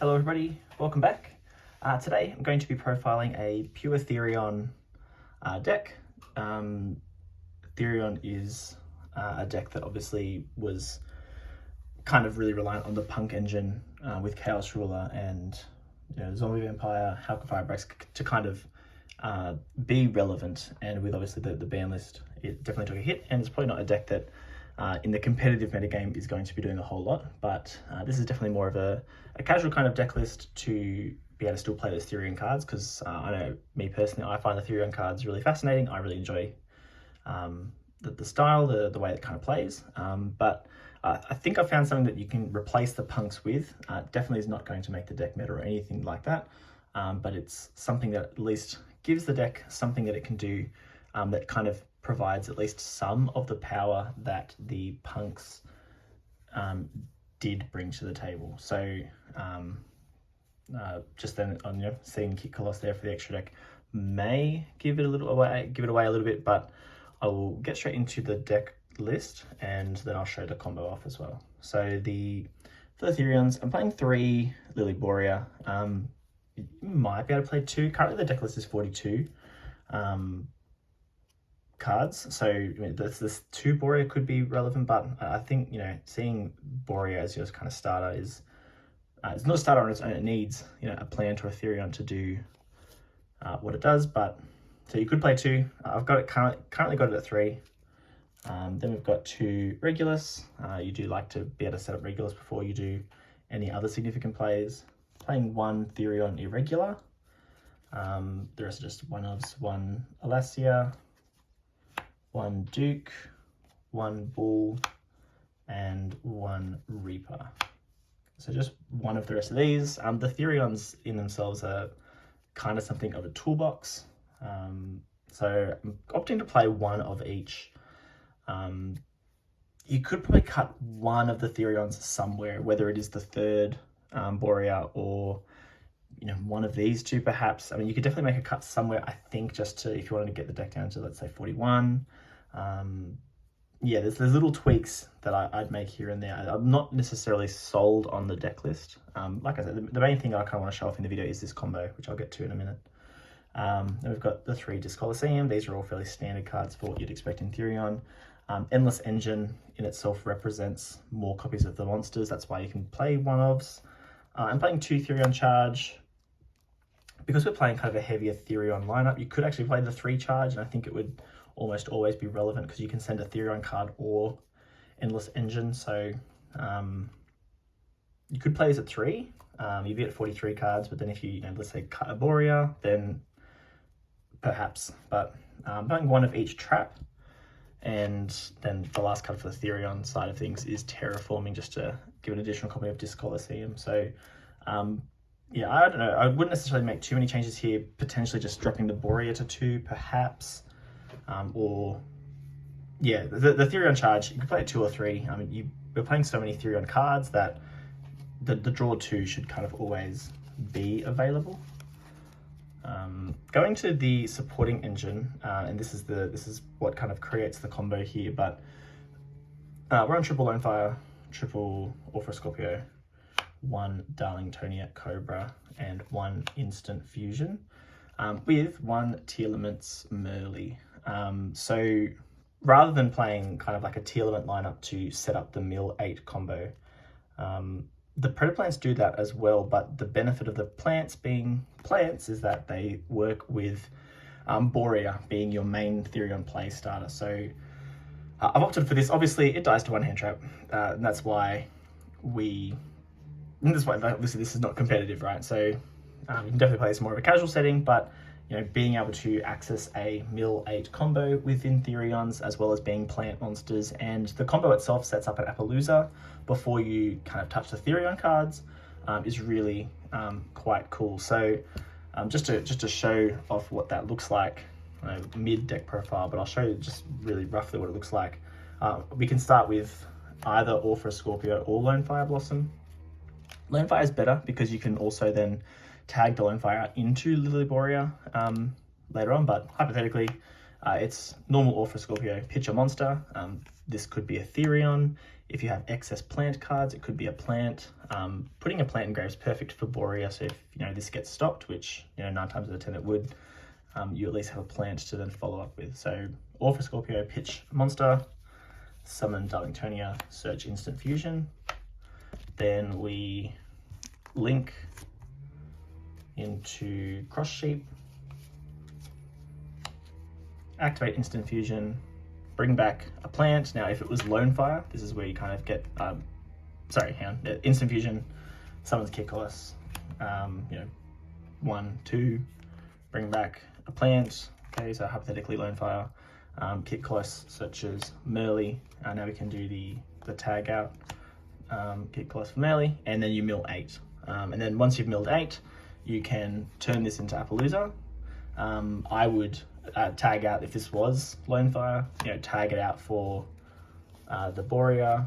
Hello everybody, welcome back. Today I'm going to be profiling a pure Therion deck. Therion is a deck that obviously was kind of really reliant on the Punk engine with Chaos Ruler and Zombie Vampire, Halka Firebreaks to kind of be relevant, and with obviously the ban list, it definitely took a hit, and it's probably not a deck that in the competitive metagame is going to be doing a whole lot, but this is definitely more of a casual kind of deck list to be able to still play those Therion cards, because I know me personally, I find the Therion cards really fascinating. I really enjoy the style, the way it kind of plays, but I think I found something that you can replace the punks with. Definitely is not going to make the deck meta or anything like that, but it's something that at least gives the deck something that it can do that kind of provides at least some of the power that the punks did bring to the table. So just then on seeing Kit Kolos there for the extra deck may give it away a little bit, but I will get straight into the deck list and then I'll show the combo off as well. So for the Therions, I'm playing 3 Lily Borea. You might be able to play 2. Currently the deck list is 42 cards, so this 2 Borea could be relevant, but I think seeing Borea as your kind of starter is it's not a starter on its own. It needs a plant or a Therion to do what it does. But so you could play 2. I've got it currently got it at 3. Then we've got 2 Regulus. You do like to be able to set up Regulus before you do any other significant plays. Playing 1 Therion Irregular. The rest are just 1 ofs, 1 Alasia, 1 Duke, 1 Bull, and 1 Reaper. So just one of the rest of these. The Therions in themselves are kind of something of a toolbox. So I'm opting to play 1 of each. You could probably cut 1 of the Therions somewhere, whether it is the 3rd Borea or 1 of these 2 perhaps. I mean, you could definitely make a cut somewhere, I think, just to, if you wanted to get the deck down to, let's say, 41. Yeah, there's little tweaks that I'd make here and there. I'm not necessarily sold on the deck list. Like I said, the main thing I kind of want to show off in the video is this combo, which I'll get to in a minute. Then we've got the 3 Disc Coliseum. These are all fairly standard cards for what you'd expect in Therion. Endless Engine in itself represents more copies of the monsters. That's why you can play 1 ofs. I'm playing 2 Therion Charge. Because we're playing kind of a heavier Therion lineup, you could actually play the 3 Charge, and I think it would almost always be relevant because you can send a Therion card or Endless Engine. So you could play this at 3. You'd be at 43 cards, but then if you, let's say, cut a Borea, then perhaps. But I'm playing 1 of each trap, and then the last card for the Therion side of things is Terraforming, just to give an additional copy of Disc Coliseum. So yeah, I don't know. I wouldn't necessarily make too many changes here. Potentially just dropping the Borea to 2, perhaps. Or, yeah, the Therion Charge, you can play it 2 or 3. I mean, we're playing so many Therion cards that the draw 2 should kind of always be available. Going to the supporting engine, and this is what kind of creates the combo here. But we're on triple Lonefire, triple Orpha Scorpio, 1 Darling Toniac Cobra, and 1 Instant Fusion, with 1 Tearlaments Merly. So rather than playing kind of like a Tearlament lineup to set up the Mill 8 combo, the Predator plants do that as well, but the benefit of the plants being plants is that they work with Borea being your main Therion play starter. So I've opted for this. Obviously, it dies to 1 hand trap, and that's why obviously this is not competitive, right? So you can definitely play this more of a casual setting, but being able to access a Mill 8 combo within Therions, as well as being plant monsters, and the combo itself sets up an Appaloosa before you kind of touch the Therion cards, is really quite cool. So just to show off what that looks like, mid deck profile, but I'll show you just really roughly what it looks like. We can start with either Orpha Scorpio or Lonefire Blossom. Lonefire is better because you can also then tag the Lonefire into Lily Borea later on, but hypothetically, it's normal Orpha Scorpio, pitch a monster. This could be a Therion, If you have excess plant cards, it could be a plant. Putting a plant in grave is perfect for Borea, so if this gets stopped, which 9 times out of 10 it would, you at least have a plant to then follow up with. So Orpha Scorpio, pitch monster, summon Darlingtonia, search instant fusion. Then we link into Cross Sheep, activate instant fusion, bring back a plant. Now, if it was Lone Fire, this is where you kind of get, instant fusion, summons Kikolas, 1, 2, bring back a plant. Okay, so hypothetically Lone Fire, Kikolas searches Merly. Now we can do the tag out, Kikolas for Merly, and then you mill 8. And then once you've milled 8, you can turn this into Appaloosa. I would tag out, if this was Lone Fire, tag it out for the Borea,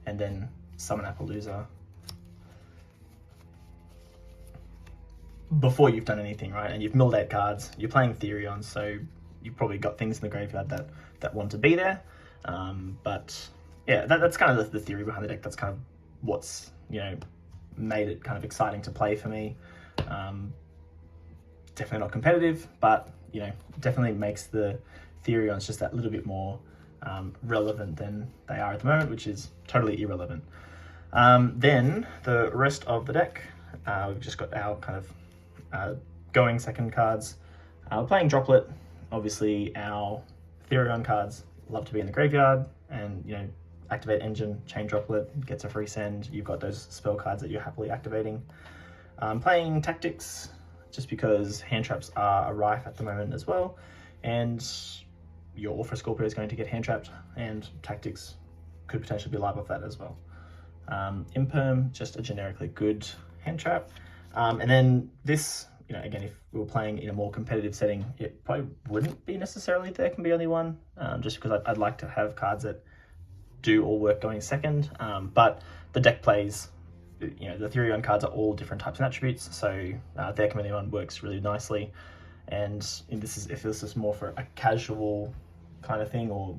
and then summon Appaloosa before you've done anything, right? And you've milled 8 cards, you're playing Therion, so you've probably got things in the graveyard that want to be there. But yeah, that's kind of the theory behind the deck. That's kind of what's, made it kind of exciting to play for me. Definitely not competitive, but definitely makes the Therions just that little bit more relevant than they are at the moment, which is totally irrelevant. Then the rest of the deck, we've just got our kind of going second cards. We're playing Droplet. Obviously, our Therion cards love to be in the graveyard, and activate engine, chain Droplet, gets a free send. You've got those spell cards that you're happily activating. Playing Tactics, just because hand traps are rife at the moment as well, and your Orpha Scorpio is going to get hand trapped, and Tactics could potentially be live off that as well. Imperm, just a generically good hand trap. And then this, again, if we were playing in a more competitive setting, it probably wouldn't be necessarily There Can Be Only One, just because I'd like to have cards that do all work going second. But the deck plays, the Therion cards are all different types and attributes, so There Can Be Only One works really nicely. And if this is more for a casual kind of thing, or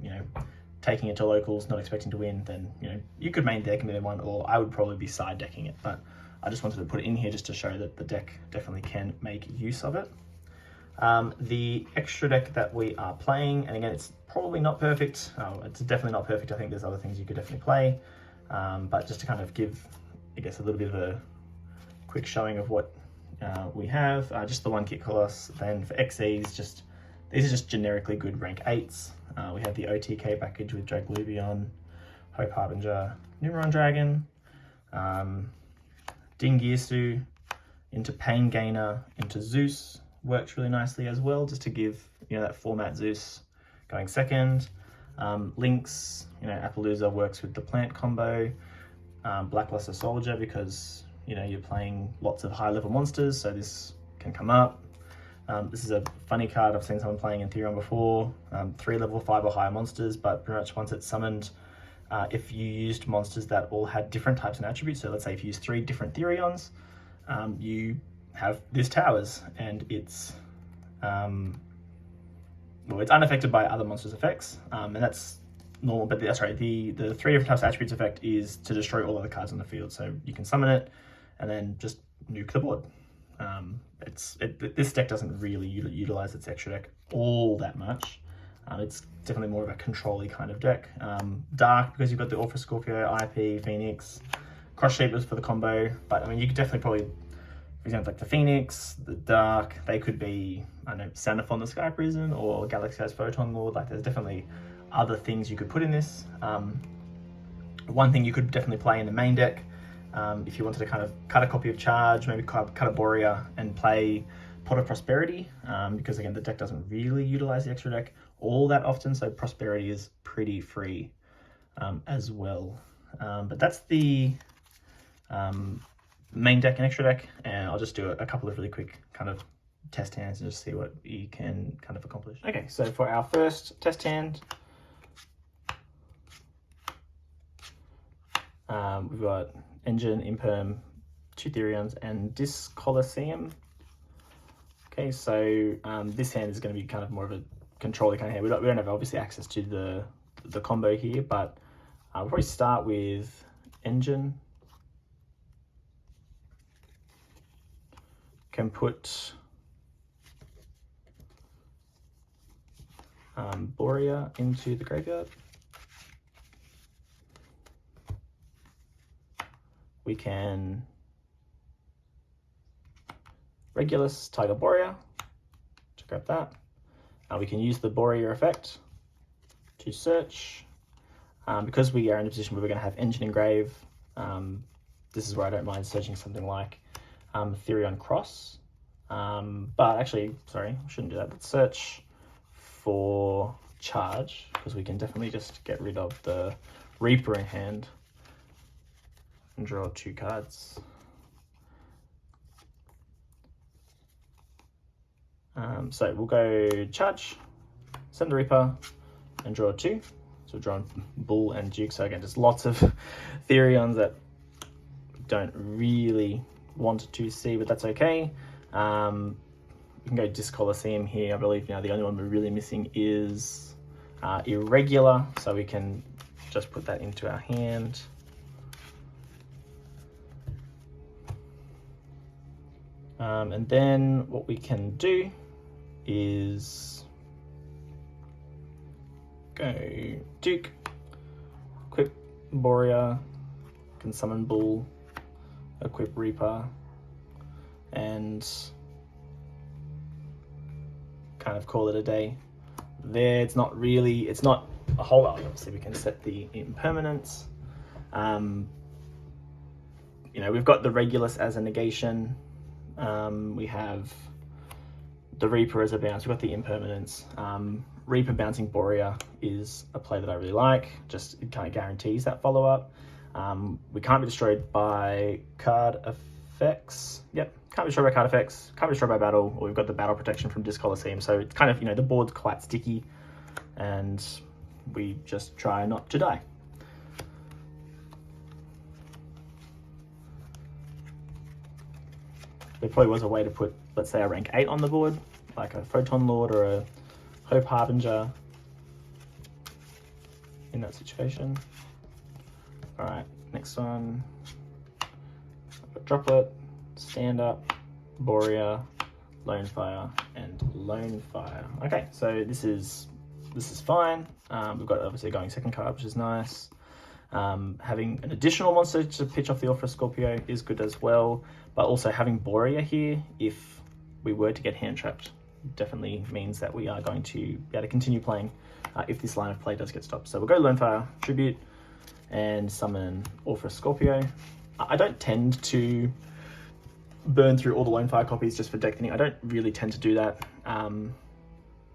taking it to locals, not expecting to win, then you could main There Can Be Only One, or I would probably be side decking it. But I just wanted to put it in here just to show that the deck definitely can make use of it. The extra deck that we are playing, and again, it's probably not perfect. It's definitely not perfect. I think there's other things you could definitely play, but just to kind of give, I guess, a little bit of a quick showing of what we have. Just the 1 Kikolas. Then for XEs, these are just generically good rank 8s. We have the OTK package with Dragluvion, Hope Harbinger, Numeron Dragon, Dingirsu, into Pain Gainer, into Zeus. Works really nicely as well, just to give that format Zeus going second. Lynx, Appaloosa works with the plant combo. Blackluster Soldier, because you're playing lots of high level monsters, so this can come up. This is a funny card. I've seen someone playing in Therion before. 3 level 5 or higher monsters, but pretty much once it's summoned, if you used monsters that all had different types and attributes, so let's say if you use 3 different Therions, you have this towers, and it's it's unaffected by other monsters' effects, and that's normal. But the 3 different types of attributes effect is to destroy all other cards on the field, so you can summon it and then just nuke the board. This deck doesn't really utilize its extra deck all that much. It's definitely more of a control-y kind of deck. Dark, because you've got the Orpha Scorpio, IP, Phoenix, Cross Shapers for the combo, but you could definitely probably, for example, like the Phoenix, the Dark, they could be, Sanaphon the Sky Prison, or Galaxy Eyes Photon Lord. There's definitely other things you could put in this. One thing you could definitely play in the main deck, if you wanted to kind of cut a copy of Charge, maybe cut a Borea and play Pot of Prosperity, because again, the deck doesn't really utilize the extra deck all that often, so Prosperity is pretty free as well. But that's the main deck and extra deck, and I'll just do a couple of really quick kind of test hands and just see what you can kind of accomplish. Okay, so for our first test hand, we've got Engine, Imperm, 2 Therions, and Dis Colosseum. Okay, so this hand is going to be kind of more of a controller kind of hand. We don't have obviously access to the combo here, but We'll probably start with engine. Can put Borea into the graveyard. We can Regulus, Tiger Borea to grab that. We can use the Borea effect to search. Because we are in a position where we're going to have engine engrave, this is where I don't mind searching something like Therion Cross. But actually, sorry, I shouldn't do that. Let's search for charge, because we can definitely just get rid of the Reaper in hand and draw 2 cards. So we'll go charge, send the Reaper, and draw 2. So we've drawn Bull and Duke. So again, just lots of Therions that don't really want to see, but that's okay. We can go Discolosseum here. I believe now the only one we're really missing is Irregular, so we can just put that into our hand. And then what we can do is go Duke, equip Borea, can summon Bull, equip Reaper, and kind of call it a day. There, it's not a whole lot. Obviously, we can set the impermanence. We've got the Regulus as a negation. We have the Reaper as a bounce. We've got the impermanence. Reaper bouncing Borea is a play that I really like. Just it kind of guarantees that follow up. We can't be destroyed by card effects. Yep, can't be destroyed by card effects. Can't be destroyed by battle. Or we've got the battle protection from Discolosseum. So it's kind of, the board's quite sticky, and we just try not to die. There probably was a way to put, let's say, a rank 8 on the board, like a Photon Lord or a Hope Harbinger in that situation. All right, next one. Droplet, Stand Up, Borea, Lone Fire, and Lone Fire. Okay, so this is fine. We've got obviously going second card, which is nice. Having an additional monster to pitch off the Orpheus Scorpio is good as well, but also having Borea here, if we were to get hand trapped, definitely means that we are going to be able to continue playing if this line of play does get stopped. So we'll go Lone Fire, Tribute, and summon Orpheus Scorpio. I don't tend to burn through all the Lone Fire copies just for deck thinning. I don't really tend to do that,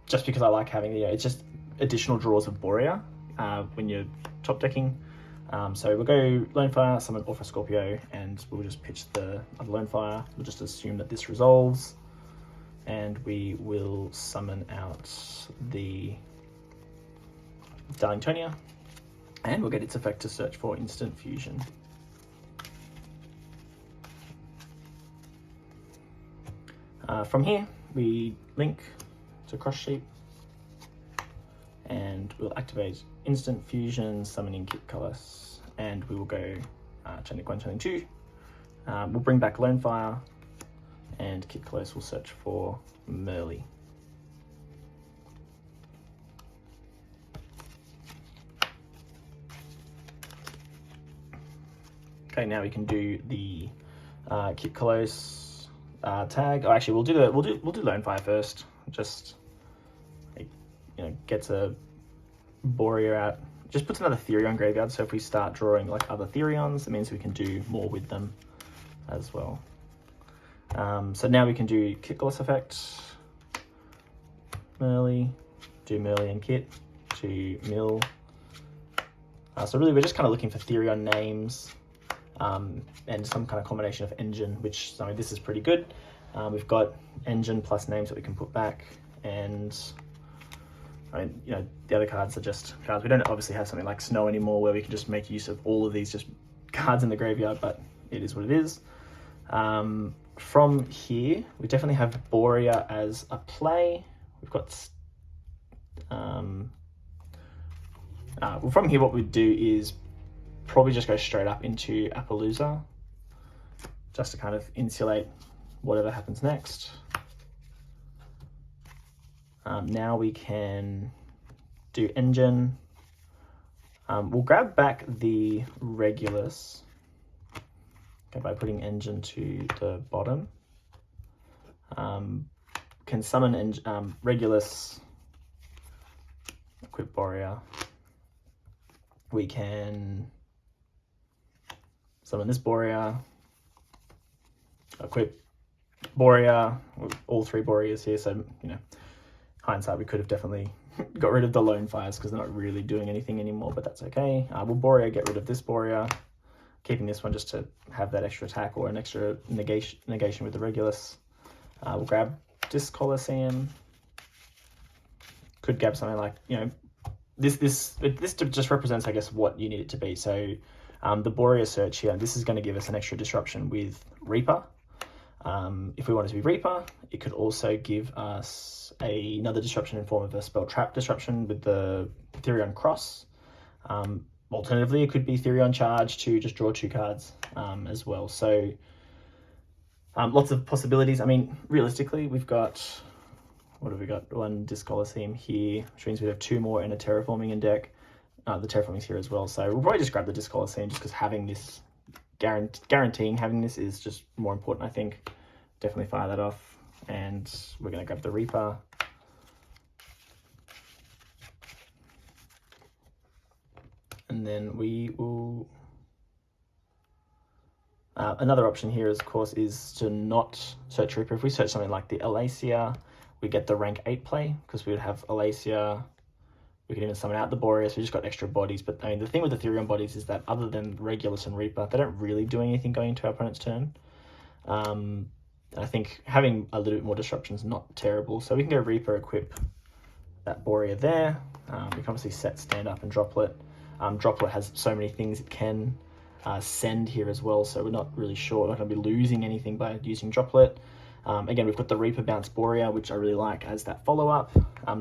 just because I like having it's just additional draws of Borea when you're top decking. So we'll go Lone Fire, summon Orpheus Scorpio, and we'll just pitch the other Lone Fire. We'll just assume that this resolves, and we will summon out the Darlingtonia, and we'll get its effect to search for instant fusion. From here, we link to Cross Sheep, and we'll activate instant fusion, summoning Kit Cullis, and we will go Channeling 1, Channeling 2. We'll bring back Lone Fire, and Kit Cullis will search for Merly. Okay, now we can do the Kit Cullis tag. Oh, actually, we'll do Lone Fire first. Just gets a Borea out. Just puts another Therion graveyard. So if we start drawing like other Therions, it means we can do more with them as well. So now we can do Kit Cullis effect. Merly, do Merly and Kit to mill. So really, we're just kind of looking for Therion names. And some kind of combination of engine, which this is pretty good. We've got engine plus names that we can put back, and the other cards are just cards. We don't obviously have something like Snow anymore where we can just make use of all of these just cards in the graveyard, but it is what it is. From here, we definitely have Borea as a play. We've got from here, what we do is probably just go straight up into Appaloosa, just to kind of insulate whatever happens next. Now we can do engine. We'll grab back the Regulus, okay, by putting engine to the bottom. Can summon Regulus, equip Borea. We can summon this Borea, equip Borea, all 3 Boreas here, so, you know, hindsight, we could have definitely got rid of the lone fires because they're not really doing anything anymore, but that's okay. We'll Borea, get rid of this Borea, keeping this one just to have that extra attack or an extra negation with the Regulus. We'll grab this Colosseum. Could grab something like, you know, this just represents, I guess, what you need it to be. So the Borea search here, this is going to give us an extra disruption with Reaper. If we want it to be Reaper, it could also give us another disruption in form of a spell trap disruption with the Therion Cross. Alternatively, it could be Therion Charge to just draw 2 cards as well. So lots of possibilities. I mean, realistically, we've got, what have we got? 1 Disc Colosseum here, which means we have 2 more in a Terraforming in deck. The Terraforming's here as well. So we'll probably just grab the Disc Colosseum just because having this, guaranteeing having this is just more important, I think. Definitely fire that off. And we're going to grab the Reaper. And then we will... another option here, of course, is to not search Reaper. If we search something like the Alacia, we get the rank 8 play, because we would have Alacia. We could even summon out the Boreas. We just got extra bodies. But I mean, the thing with the Therion bodies is that other than Regulus and Reaper, they don't really do anything going into our opponent's turn. I think having a little bit more disruption is not terrible. So we can go Reaper, equip that Borea there. We can obviously set stand up and Droplet. Droplet has so many things it can send here as well, so we're not really sure. We're not going to be losing anything by using Droplet. Again, we've got the Reaper Bounce Borea, which I really like as that follow-up.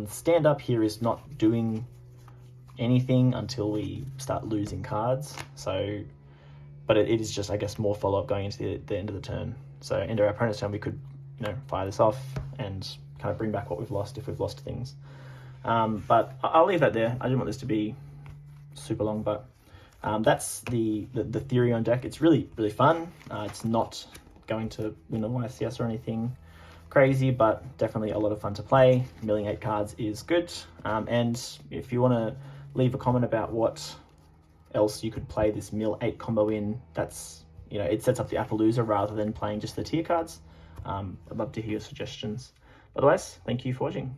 Stand up here is not doing anything until we start losing cards. So, but it is just, I guess, more follow-up going into the end of the turn. So into our opponent's turn, we could, you know, fire this off and kind of bring back what we've lost if we've lost things. But I'll leave that there. I didn't want this to be super long, but that's the Therion deck. It's really, really fun. It's not going to win a YCS or anything crazy, but definitely a lot of fun to play. Milling 8 cards is good. And if you want to leave a comment about what else you could play this mill 8 combo in, that's, you know, it sets up the Appaloosa rather than playing just the tier cards. I'd love to hear your suggestions. Otherwise, thank you for watching.